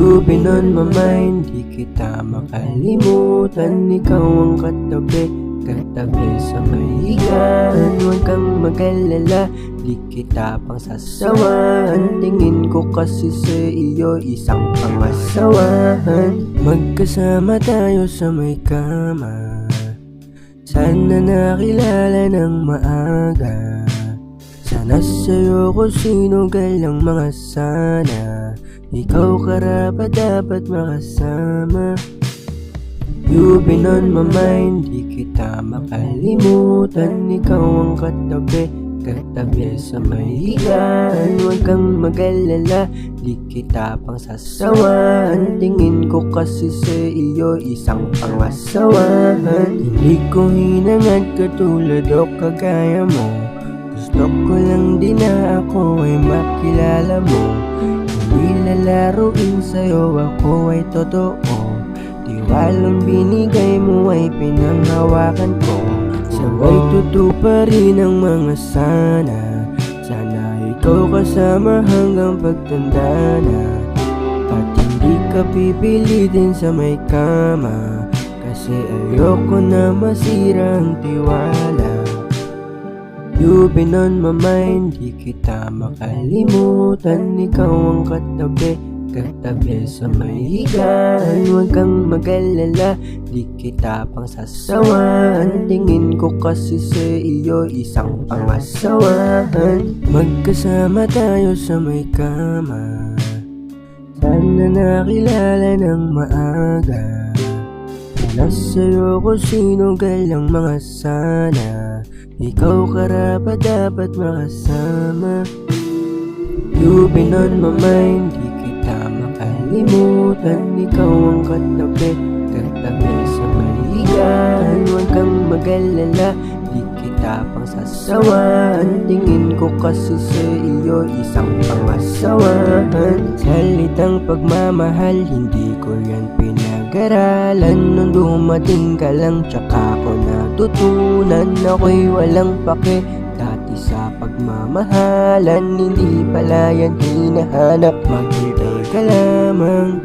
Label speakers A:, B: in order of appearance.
A: You've been on my mind, di kita makalimutan. Ikaw ang katabi sa may higaan. Huwag kang mag-alala, di kita pang sasawaan. Tingin ko kasi sa iyo isang pangasawahan. Magkasama tayo sa may kama, sana nakilala ng maaga. Sana sa'yo ko sinugal ang mga sana. Ikaw karapat dapat makasama. You've been on my mind, di kita makalimutan. Ikaw ang katabi sa may higaan. Huwag kang mag-alala, di kita pang sasawaan. Tingin ko kasi sa iyo isang pangasawahan. Hindi ko hinangad katulad o kagaya mo. Gusto ko lang din na ako ay makilala mo. Hindi lalaruin sa'yo, ako ay totoo. Tiwalang binigay mo ay pinanghawakan ko. Sabay tutuparin ang mga sana. Sana ikaw kasama hanggang pagtanda na. At hindi ka pipilitin sa may kama, kasi ayoko na masira ang tiwala. You've been on my mind, di kita makalimutan. Ikaw ang katabi sa may higaan. Huwag kang mag-alala, di kita pang sasawaan. Tingin ko kasi sa iyo isang pangasawahan. Magkasama tayo sa may kama, sana nakilala ng maaga. Sana sa'yo ko sinugal ang mga sana. Ikaw karapat dapat makasama. You've been on my mind, di kita makalimutan. Ikaw ang katabi sa may higaan. Huwag kang mag-alala, di kita pang sasawaan. Tingin ko kasi sa iyo isang pangasawahan. Salitang pagmamahal, hindi ko yan pinag-aralan. Nung dumating ka lang, tsaka ko natutunan. Ako'y walang pake dati sa pagmamahalan. Hindi pala yan hinahanap, maghintay ka lamang.